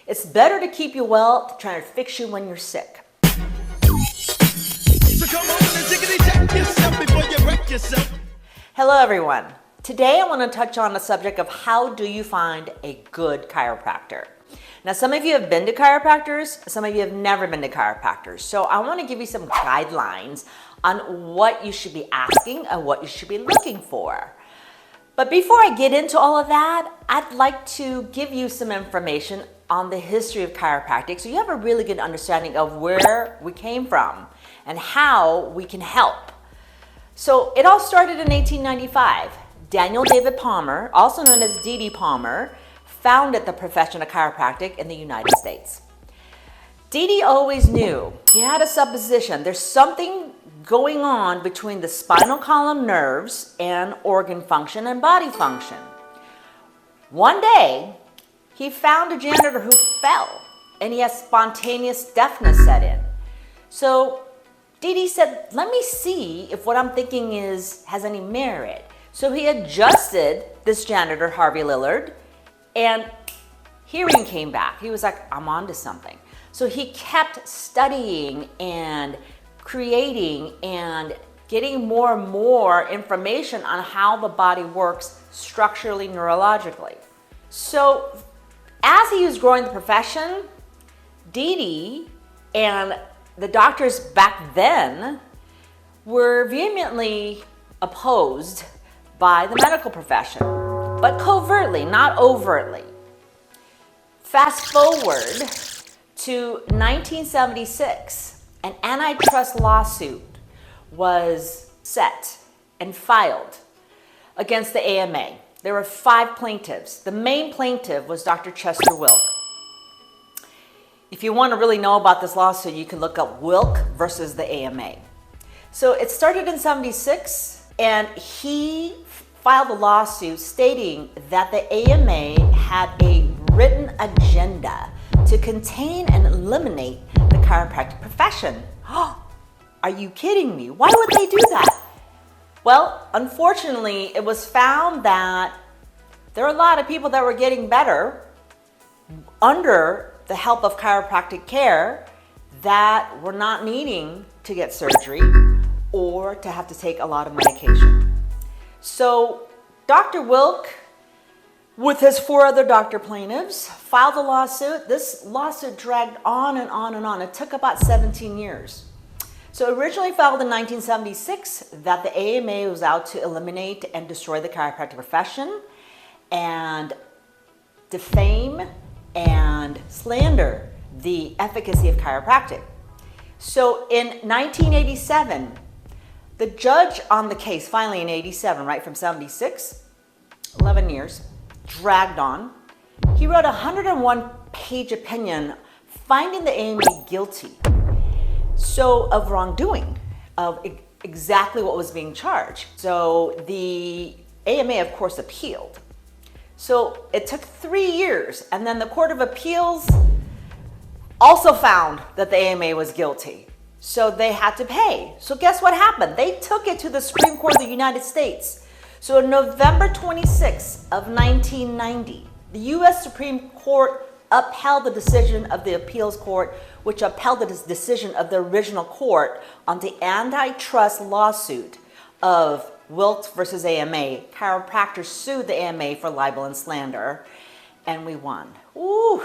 It's better to keep you well than trying to fix you when you're sick. So come on and jiggity jack yourself before you wreck yourself. Hello everyone. Today I want to touch on the subject of how do you find a good chiropractor. Now some of you have been to chiropractors, some of you have never been to chiropractors. So I want to give you some guidelines on what you should be asking and what you should be looking for. But before I get into all of that, I'd like to give you some information on the history of chiropractic so you have a really good understanding of where we came from and how we can help. So it all started in 1895. Daniel David Palmer, also known as D.D. Palmer, founded the profession of chiropractic in the United States. D.D. always knew, he had a supposition, there's something going on between the spinal column nerves and organ function and body function. One day, he found a janitor who fell and he has spontaneous deafness set in. So D.D. said, let me see if what I'm thinking has any merit. So he adjusted this janitor, Harvey Lillard, and hearing came back. He was like, I'm onto something. So he kept studying and creating and getting more and more information on how the body works structurally, neurologically. So as he was growing the profession, D.D. and the doctors back then were vehemently opposed by the medical profession, but covertly, not overtly. Fast forward to 1976, an antitrust lawsuit was set and filed against the AMA. There were 5 plaintiffs. The main plaintiff was Dr. Chester Wilk. If you want to really know about this lawsuit, you can look up Wilk versus the AMA. So it started in 76, and he filed a lawsuit stating that the AMA had a written agenda to contain and eliminate the chiropractic profession. Are you kidding me? Why would they do that? Well, unfortunately, it was found that there are a lot of people that were getting better under the help of chiropractic care that were not needing to get surgery or to have to take a lot of medication. So Dr. Wilk, with his 4 other doctor plaintiffs, filed a lawsuit. This lawsuit dragged on and on and on. It took about 17 years. So originally filed in 1976 that the AMA was out to eliminate and destroy the chiropractic profession and defame and slander the efficacy of chiropractic. So in 1987, the judge on the case, finally in 87, right from 76, 11 years, dragged on. He wrote a 101-page opinion finding the AMA guilty of wrongdoing, of exactly what was being charged. So the AMA, of course, appealed. So it took 3 years, and then the Court of Appeals also found that the AMA was guilty. So they had to pay. So guess what happened? They took it to the Supreme Court of the United States. So on November 26 of 1990, the U.S. Supreme Court upheld the decision of the appeals court, which upheld the decision of the original court on the antitrust lawsuit of Wilk versus AMA. Chiropractors sued the AMA for libel and slander, and we won. Ooh.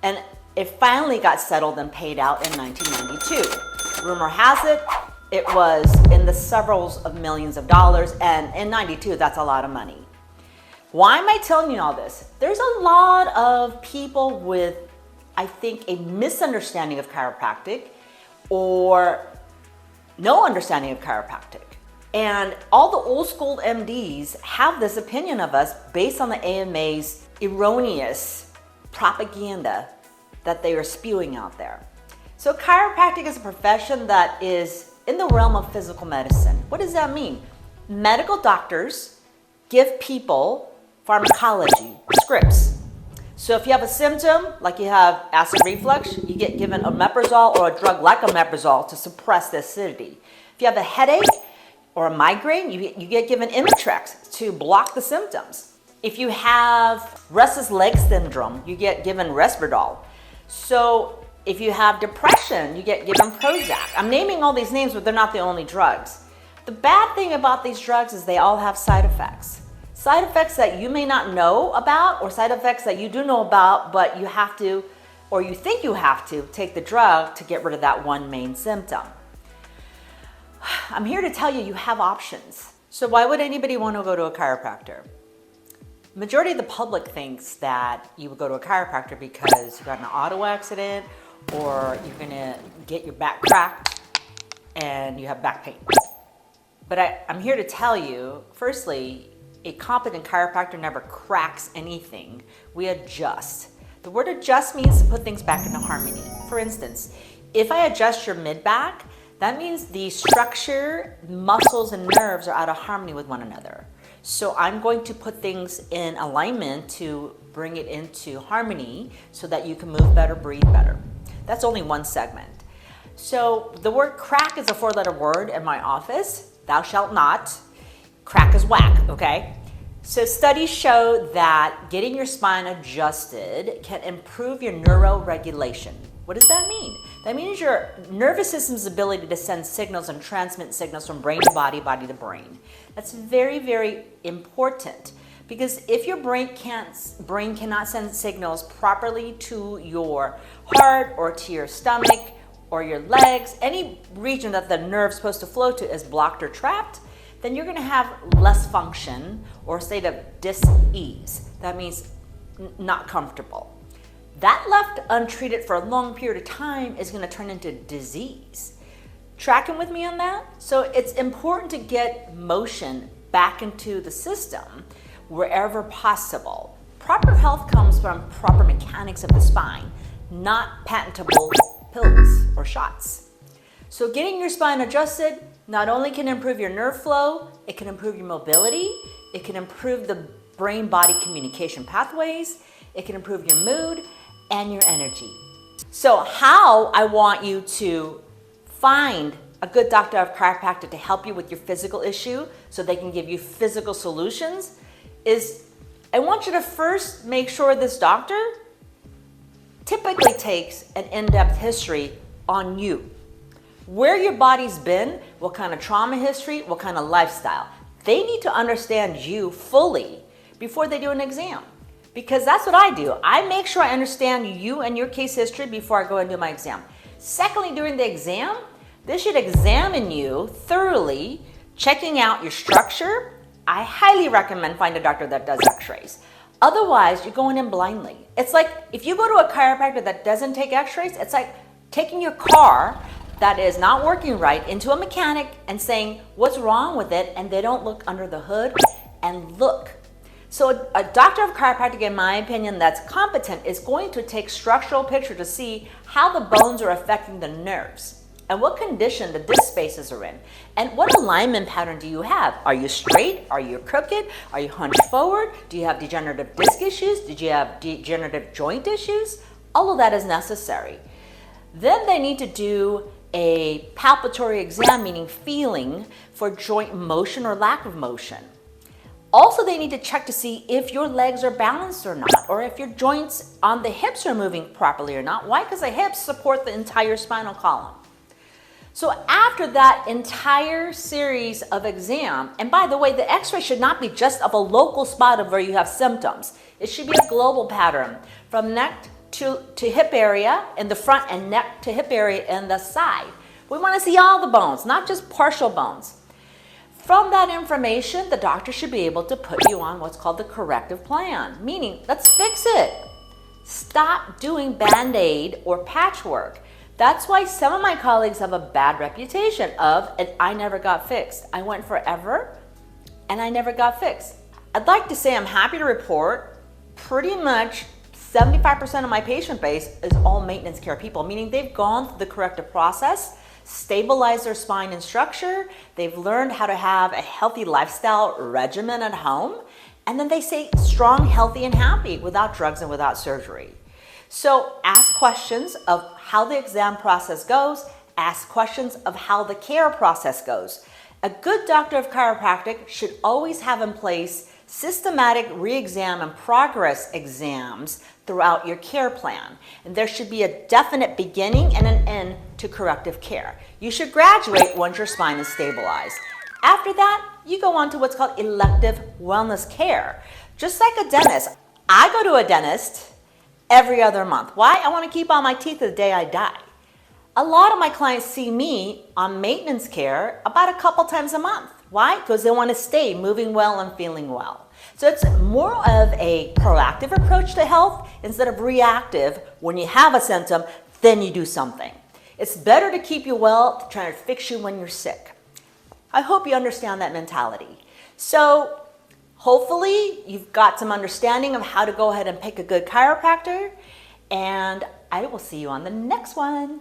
And it finally got settled and paid out in 1992. Rumor has it, it was in the severals of millions of dollars, and in 92, that's a lot of money. Why am I telling you all this? There's a lot of people with, I think, a misunderstanding of chiropractic or no understanding of chiropractic. And all the old school MDs have this opinion of us based on the AMA's erroneous propaganda that they are spewing out there. So chiropractic is a profession that is in the realm of physical medicine. What does that mean? Medical doctors give people pharmacology scripts. So if you have a symptom, like you have acid reflux, you get given omeprazole or a drug like omeprazole to suppress the acidity. If you have a headache or a migraine, you get given Imitrex to block the symptoms. If you have restless leg syndrome, you get given Resperdal. So if you have depression, you get given Prozac. I'm naming all these names, but they're not the only drugs. The bad thing about these drugs is they all have side effects. Side effects that you may not know about, or side effects that you do know about, but you have to, or you think you have to, take the drug to get rid of that one main symptom. I'm here to tell you, you have options. So why would anybody want to go to a chiropractor? Majority of the public thinks that you would go to a chiropractor because you got in an auto accident or you're gonna get your back cracked and you have back pain. But I'm here to tell you, firstly, a competent chiropractor never cracks anything. We adjust. The word adjust means to put things back into harmony. For instance, if I adjust your mid-back, that means the structure, muscles, and nerves are out of harmony with one another. So I'm going to put things in alignment to bring it into harmony so that you can move better, breathe better. That's only one segment. So the word crack is a 4-letter word in my office. Thou shalt not. Crack is whack, okay? So studies show that getting your spine adjusted can improve your neuroregulation. What does that mean? That means your nervous system's ability to send signals and transmit signals from brain to body, body to brain. That's very, very important because if your brain cannot send signals properly to your heart or to your stomach or your legs, any region that the nerve's supposed to flow to is blocked or trapped, then you're gonna have less function or a state of dis-ease. That means not comfortable. That left untreated for a long period of time is gonna turn into disease. Tracking with me on that? So it's important to get motion back into the system wherever possible. Proper health comes from proper mechanics of the spine, not patentable pills or shots. So getting your spine adjusted not only can improve your nerve flow, it can improve your mobility, it can improve the brain-body communication pathways, it can improve your mood and your energy. So how I want you to find a good doctor of chiropractic to help you with your physical issue so they can give you physical solutions is I want you to first make sure this doctor typically takes an in-depth history on you. Where your body's been, what kind of trauma history, what kind of lifestyle. They need to understand you fully before they do an exam. Because that's what I do. I make sure I understand you and your case history before I go and do my exam. Secondly, during the exam, they should examine you thoroughly, checking out your structure. I highly recommend find a doctor that does x-rays. Otherwise, you're going in blindly. It's like if you go to a chiropractor that doesn't take x-rays, it's like taking your car that is not working right into a mechanic and saying, what's wrong with it? And they don't look under the hood and look. So a doctor of chiropractic, in my opinion, that's competent is going to take structural picture to see how the bones are affecting the nerves and what condition the disc spaces are in and what alignment pattern do you have. Are you straight? Are you crooked? Are you hunched forward? Do you have degenerative disc issues? Did you have degenerative joint issues? All of that is necessary. Then they need to do a palpatory exam, meaning feeling for joint motion or lack of motion. Also, they need to check to see if your legs are balanced or not, or if your joints on the hips are moving properly or not. Why? Because the hips support the entire spinal column. So after that entire series of exam, and by the way, the x-ray should not be just of a local spot of where you have symptoms. It should be a global pattern from neck to hip area in the front and neck to hip area in the side. We want to see all the bones, not just partial bones. From that information, the doctor should be able to put you on what's called the corrective plan, meaning let's fix it. Stop doing Band-Aid or patchwork. That's why some of my colleagues have a bad reputation of, and I never got fixed. I went forever and I never got fixed. I'd like to say I'm happy to report pretty much 75% of my patient base is all maintenance care people, meaning they've gone through the corrective process, stabilize their spine and structure, they've learned how to have a healthy lifestyle regimen at home, and then they stay strong, healthy, and happy without drugs and without surgery. So ask questions of how the exam process goes, ask questions of how the care process goes. A good doctor of chiropractic should always have in place systematic re-exam and progress exams throughout your care plan. And there should be a definite beginning and an end to corrective care. You should graduate once your spine is stabilized. After that, you go on to what's called elective wellness care. Just like a dentist, I go to a dentist every other month. Why? I want to keep all my teeth the day I die. A lot of my clients see me on maintenance care about a couple times a month. Why? Because they want to stay moving well and feeling well. So it's more of a proactive approach to health instead of reactive. When you have a symptom, then you do something. It's better to keep you well than trying to fix you when you're sick. I hope you understand that mentality. So hopefully you've got some understanding of how to go ahead and pick a good chiropractor, and I will see you on the next one.